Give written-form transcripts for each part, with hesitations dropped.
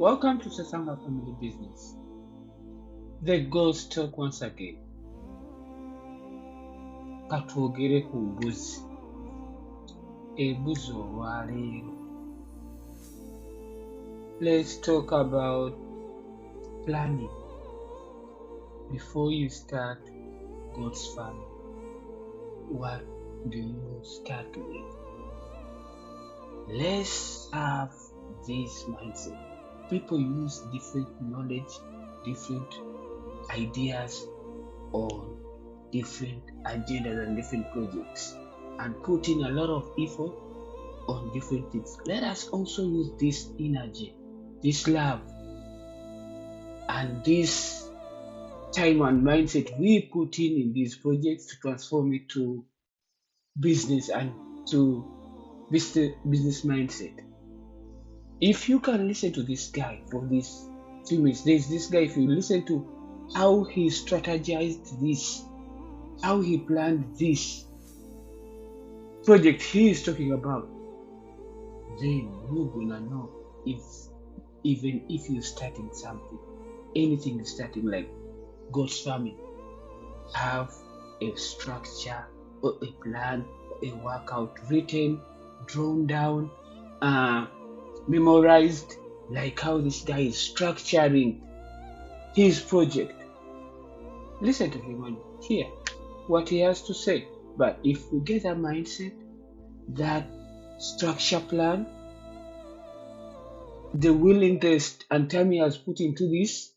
Welcome to Sasanga Family Business. The ghost talk once again. Katwogere ku mbuzi. Embuzi olwaleero. Let's talk about planning before you start God's family. What do you start with? Let's have this mindset. People use different knowledge, different ideas on different agendas and different projects and put in a lot of effort on different things. Let us also use this energy, this love, and this time and mindset we put in these projects to transform it to business and to business mindset. If you can listen to this guy for these few minutes, there's this guy, if you listen to how he strategized this, how he planned this project he is talking about, then you're gonna know if even if you're starting something, anything is starting like God's family, have a structure or a plan, a workout written, drawn down, memorized, like how this guy is structuring his project. Listen to him and hear what he has to say. But if we get a mindset, that structure plan, the willingness and time he has put into this,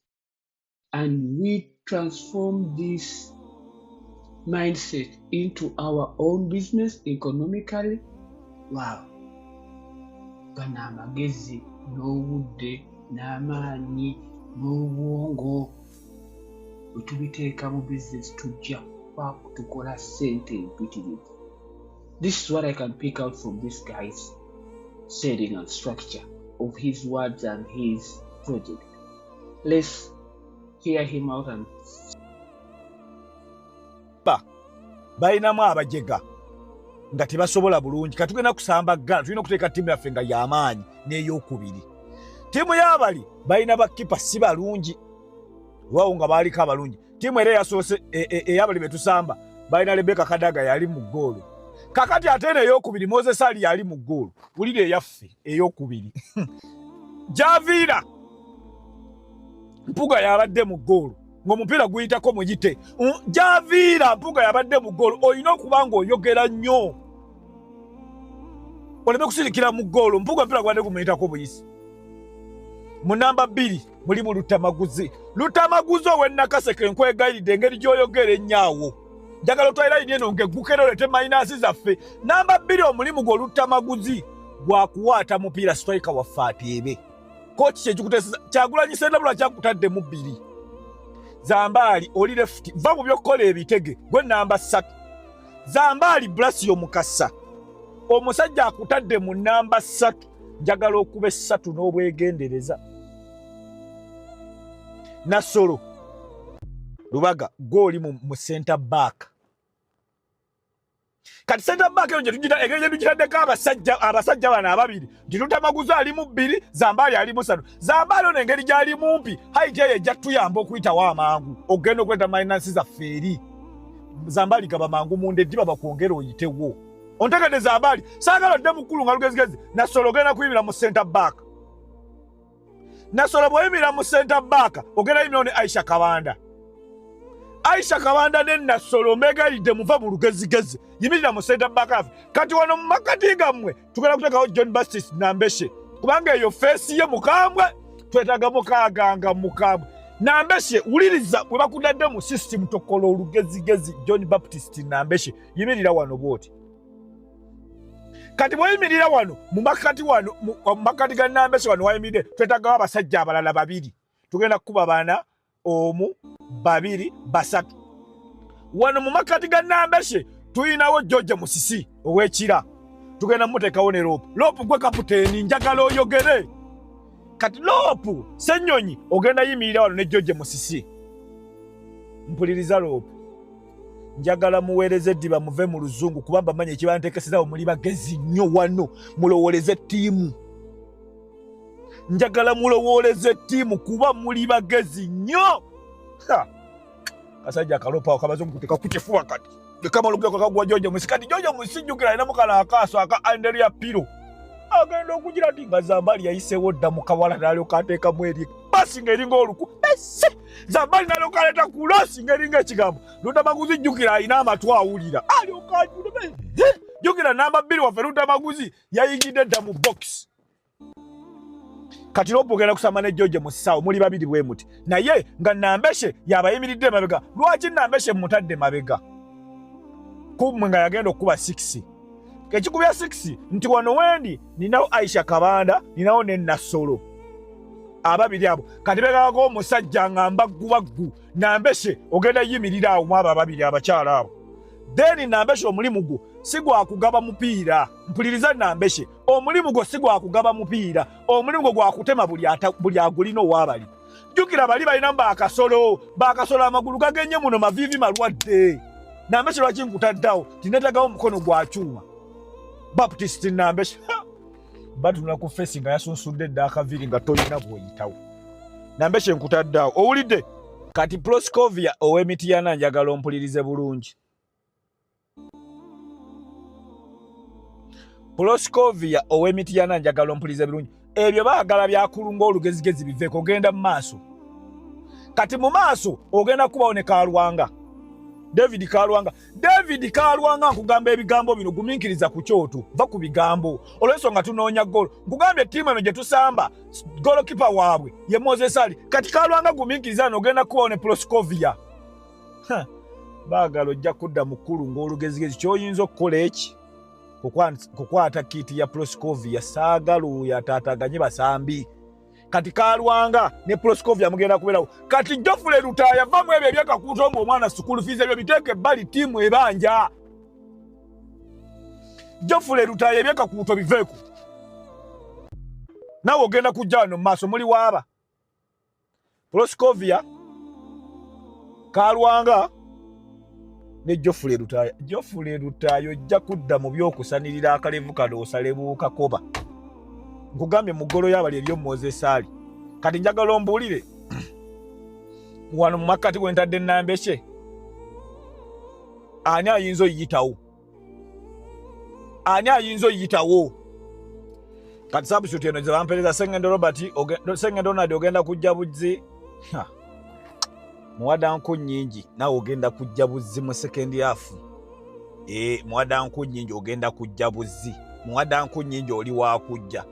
and we transform this mindset into our own business economically, wow. Gana amagezi n'obudde n'amaanyi n'obwongo bwe tubiteeka mu business tujja tukola ssente empitirivu. This is what I can pick out from this guy's setting and structure of his words and his project. Let's hear him out and bayinamu abajega nga tebasobola bulungi katugenda kusamba ggana tulina okuteeka ttiimu yaffe nga y'amaanyi n'eyokubiri. Ttiimu y'abali balina bakipa si balungi waawo nga baaliko abalungi. Ttiimu era yasoose ey'abali be tusamba balina Rebecca Kadaga yali mu ggoolo. Kakati ate n'eyokubiri Moses Ali yali mu ggoolo. Wulira eyaffe eyokubiri. Javiira Mpuga yabadde mu ggoolo. Ng'omupiira guyitako muyite. Javiira Mpuga yabadde mu ggoolo. Olina okuba ng'oyogera nnyo. Oleme kusirikira mu ggoolo. Mpuga omupiira gwabadde gumuyitako buyisi. Mu namba 2 mulimu Lutamaguzi. Lutamaguzi ow'Ennakaseke nkwegayirira engeri gy'oyogera ennyawo. Njagala otwalira eno ng'eggukira olete mayinaasi zaffe. Namba 2 omulimu gwo Lutamaguzi gwakuwaata mupiira sitrayika waffe ateebe. Kochi kyekikuteeseza Kyagulanyi Ssendabula kyakutadde mu 2. Zambaali oli left va mu by'okukola ebitege gwe namba 3. Zambaali Blasio Mukasa omusajja akutadde mu namba 3 njagala okuba 3 n'obwegendereza. Nasolo Lubaga goli mu center back. Kati center back yo tujita egeje tujitaddeko abasajja bana ababiri nti Lutamaguzi ali mu 2 Zambaali ali mu 3. Zambaali ono engeri gy'ali mumpi haiti ejja tuyamba okuyitawo amangu ogenda okweta mayinansi zaffe eri. Zambaali gaba mangu munde eddiba bakwongera oyitewo ontegedde Zambaali saagala odde mukulu nga lugezigezi. Nasolo ogenda kuyimira mu center back. Nasolo bw'oyimira mu center back ogenda yimira ne Aisha Kabanda. Aisha Kabanda ne Nasolo megayidde muva mu lugezigezi yimirira mu center back. Kati wano mu makati gammwe tugenda kuteekawo John Baptist Nambeshe kubanga eyo feesi ye mukambwe twetaaga mukaaganga mukambwe. Nambeshe wuliriza bwe bakudadde mu system tokola olugezigezi. John Baptist Nambeshe yimirira wano bwoti. Kati bw'oyimirira wano mu makati ga Nambeshe wano wayimiridde twetaagawo abasajja abalala 2. Tugenda kukuba baana 1, 2, 3. Wano mu makati ga Nambeshe tuyinawo George Musisi ow'Ekira. Tugenda muteekawo ne Lopu. Lopu gwe kapiteeni njagala oyogere. Kati Lopu Ssenyonyi ogenda yimirira wano ne George Musisi. Mpuliriza Lopu. Njagala muweereze eddiba muve mu luzungu kubamba manya ekibanteekesezaawo muli bagezi nnyo wano mulowoleze ttiimu. njagala mulowooleze ttiimu kuba muli bagezi nnyo. Kasajja akalopa akabazo kuteka kukifuba kati kamala okugenda kagwa George Musi kati George Musi jjukira alina mukala akaaso aka Andrea Piro agenda okugira nti nga Zambali yayiseewo dda mu kawala n'alyoka ateekamu eri basi ng'eringa oluku ese Zambali n'alyoka aleeta ku losi ng'eringa ekigambo Lutamaguzi jjukira alina amatu awulira alyoka ajula jjukira namba 2 waffe Lutamaguzi yayingidde dda mu box. Kati lopo ogenda kusamba ne George Musawo muli babiri bwe muti naye nga Nambeshe yabayimiridde mabega. Lwaki Nambeshe mutadde mabega? Kumwe nga yagenda okuba 6 ekikubya 6 nti wano wendi ninawo Aisha Kabanda ninawo ne Nasolo ababiri abo kati begako omusajja ngamba gubaggu Nambeshe ogenda yimirira awo mwaba ababiri abakyala abo. Then Nambeshe omulimu gwo si gwa kugaba mupiira. Mpuliriza Nambeshe omulimu gwo si gwa kugaba mupiira, omulimu gwo gwa kutema buli agulina owabali. Jjukira bali balina bakasolo amagulu gagenye muno mavivi malwadde. Nambeshe lwaki nkutaddawo tinetagawo mukono gwa kyuma Baptist Nambeshe batuna ku face nga yasunsudde dda akaviri nga tolina bw'oyitawo. Nambeshe nkutaddawo owulidde. Kati Proscovia ow'Emityana njagala ompulirize bulungi. Proscovia ow'Emityana njagala ompulirize bulungi. Ebyo baagala byakulunga olugezigezi biveeko ogenda mu maaso. Kati mu maaso ogenda kubawo ne Kalwanga. David Kalwanga nkugamba ebigambo bino guminkiriza ku kyoto va ku bigambo olw'ensonga tunoonya golo. Nkugambye ttiimu eno gye tusamba golokipa waabwe ye Moses Ali. Kati Kalwanga guminkiriza n'ogenda kubawo ne Proscovia. Baagala ojja kudda mukulu ng'olugezigezi ky'oyinza okukola eki kukwata kiti ya Proscovia saagala oyo ataataganye basambi. Kati Kalwanga ne Proscovia mugenda kubeerawo. Kati Geoffrey Lutaya vamu ebyo ebyakakuuta omwana school fees ebyo biteeke ebbali ttiimu ebanja. Geoffrey Lutaya ebyakakuuta biveeko. Nawe ogenda kujja wano mu maaso muli waaba. Proscovia, Kalwanga ne Geoffrey Lutaya ojja kudda mu by'okusanirira akalevu kano osalebuuka koba. Nkugambye mu ggolo y'abali eryo Moses Ali. Kati njagala ombuulire wano mu makkati gwe ntadde Nambeshe ani ayinza oyitawo? Kati substitute eno ze bampereza Sengendo Ronald ogenda kujja Buzzi. Muwadanku nnyingi nawe ogenda kujja Buzzi mu second half. Muwadanku nnyingi ogenda kujja Buzzi. Muwadanku nnyingi oli wakujja.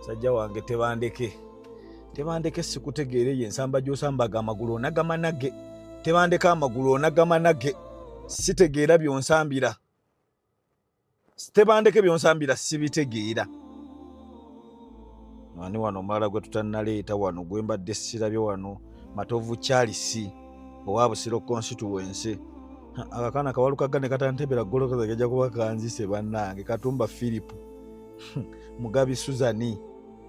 Sajja wange tebandeke sikutegeere ensamba gy'osambaga amagulu onagama nage. Tebandeka amagulu onagama nage. Sitegeera byonsambira. Tebandeke byonsambira sibitegeera. Ani wano omulala gwe tutannaleeta wano gwe mbadde sirabye wano Matovu Charles owa Busiro constituency. Akakaana kawalukaga ne katantebera ggolo kajja kuba kanzise bannange Katumba Philip. Mugabi Suzani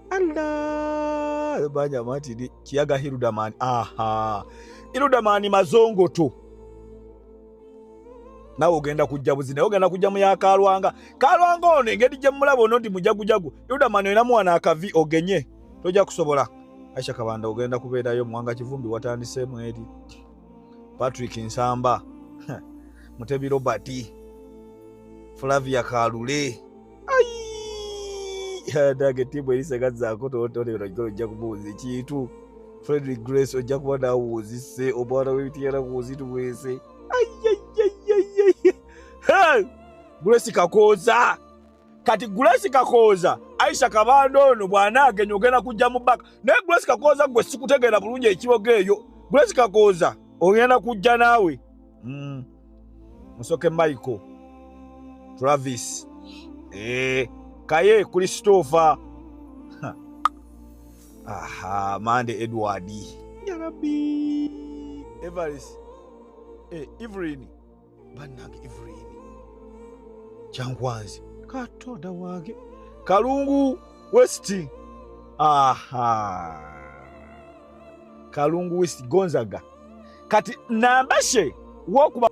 Allah banya matidi Kiyaga Hirudamani. Hirudamani mazongoto nawe ogenda kujja Buzzi naye ogenda kujja mu ya Kalwanga ono engeri gye mulaba ono ndi mujagujagu. Hirudamani olina mwana akavi ogenye tojja kusobola. Aisha Kabanda ogenda kubeerayo Mwanga Kivumbi watandiseemu eri Patrick Nsamba Mutebi Robert Flavia Kalule Dage timu elisagazaako totolera ojja kubuuza ekintu. Frederick Grace ojja kuba naawuuzise omwana w'Emityana kuuzituweese. Grace Kakooza. Kati Grace Kakooza Aisha Kabanda ono bw'anaagenya ogenda kujja mu bbaka. Naye Grace Kakooza gwe sikutegeera bulungi ekiboga eyo. Grace Kakooza ogenda kujja naawe. Musoke Michael Travis Kaye Christopher Mande Edward Yarabi Everest Evelyn bannange Evelyn Kyangwanzi Katonda wange Kalungu West Kalungu West Gonzaga. Kati Nambeshe wokuba